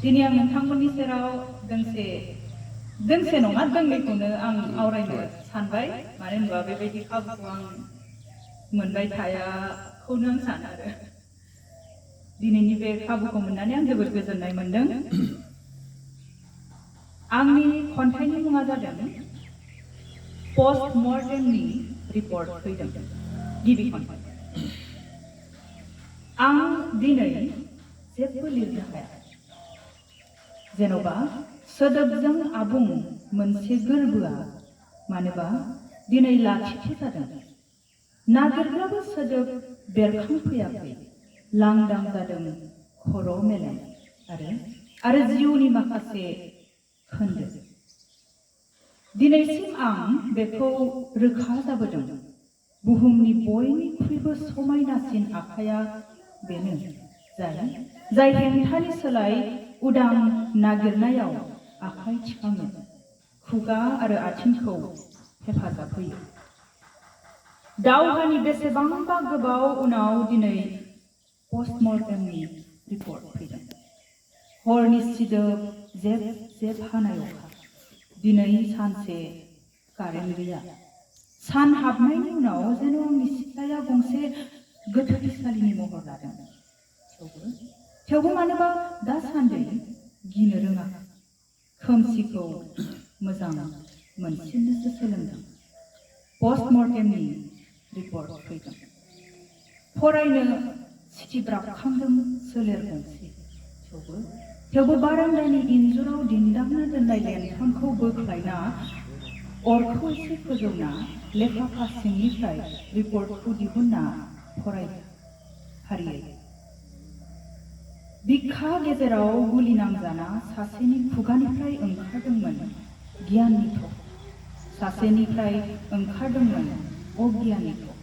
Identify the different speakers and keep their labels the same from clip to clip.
Speaker 1: दिनै आं नोंथांमोननि सेराव दोंसे नङा दोंनैखौनो आं आवरायनो सानबाय मानो होनबा बेबायदि खाबुखौ आं मोनबाय थायाखौनो आं सानो आरो दिनैनि बे खाबुखौ मोननानै आं जोबोद गोजोननाय मोनदों। आंनि खन्थाइनि मुङा जादों पस्टमर्टेमनि रिपर्ट फैदों गिबि खन्थाइ। आं दिनै जेबो लिरनो हाया जेन'बा सोदोबजों आबुं मोनसे गोरबोआ मानोबा दिनै लाथिख' जादों। नागिरब्लाबो सोदोब बेरखांफैयाखै लांदां जादों खर' मेलेम आरो जिउनि माखासे खोन्दो। दिनैसिम आं बेखौ रोखा जाबोदों बुहुमनि बयनिख्रुइबो समायनासिन आखाया बेनो जाय हेंथानि सोलाय उदां नागिरनायाव आखाइ थिखाङो खुगा आरो आथिंखौ हेफाजाब होयो। दावहानि बेसेबांबा गोबाव उनाव दिनै पस्टमर्टेमनि रिपर्ट फैदों। हरनि सिदोब जेब जेब हानाय अखा दिनै सानसे कारेन्ट गैया। सान हाबनायनि उनाव जेन' आंनि सिथ्लाया गंसे गोथैसालिनि महर लादों। थेवबो मानोबा दासान्दि गिनो रोङा खोमसिखौ मोजां मोनसिननोसो सोलोंदों। पस्टमर्टेमनि रिपर्ट फैदों। फरायनो सिथिब्राबखांदों सोलेर गंसे थेवबो बारान्दानि इन्जुराव दिन्दांना दोननाय लेन्थनखौ बोख्लायना अरखौ एसे फोजौना लेफाफा सिंनिफ्राय रिपर्टखौ दिहुनना फरायदों फारियै। बिखा गेजेराव गुलि नांजाना सासेनि खुगानिफ्राय ओंखारदोंमोन गियाननि थख सासेनिफ्राय ओंखारदोंमोन अगियाननि थख।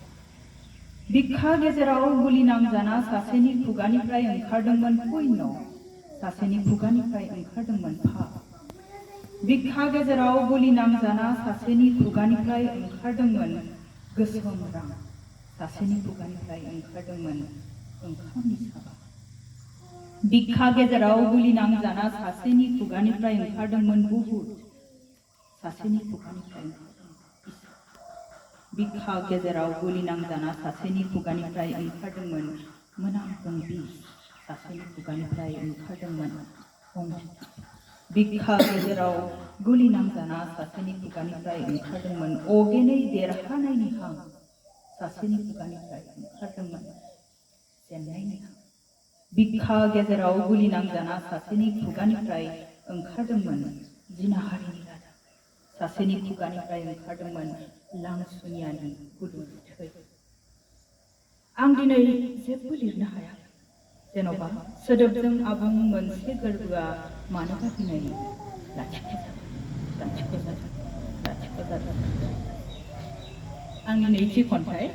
Speaker 1: बिखा गेजेराव गुलि नांजाना सासेनि खुगानिफ्राय ओंखारदोंमन पुण्य सासेनि खुगानिफ्राय ओंखारदोंमन पाप। बिखा गेजेराव गुलि नांजाना सासेनि खुगानिफ्राय ओंखारदोंमन गोसोम रां सासेनि खुगानिफ्राय ओंखारदोंमन ओंखामनि साबा। बिखा गेजेराव गुलि नांजाना सासेनि खुगानिफ्राय ओंखारदोंमन बुहुत सासेनि खुगानिफ्राय ओंखारदोंमन इसोर। बिखा गेजेराव गुलि नांजाना सासेनि खुगानिफ्राय ओंखारदोंमन मोनामदों बिस सासेनि खुगानिफ्राय ओंखारदोंमन अमृत। बिखा गेजेराव गुलि नांजाना सासेनि खुगानिफ्राय ओंखारदोंमन अगेनै देरहानायनि हां सासेनि खुगानिफ्राय ओंखारदोंमन जेननायनि हां। बिखा गेजेराव गुलि नांजाना सासेनि खुगानिफ्राय ओंखारदोंमन जिनाहारिनि राजा सासेनि खुगानिफ्राय ओंखारदोंमन लांसुनियानि गुदुं थै। आं दिनै जेबो लिरनो हाया जेन'बा सोदोबजों आबुं मोनसे गोरबोआ मानोबा दिनै लाथिख' जादों। आंनि नैथि खन्थाइ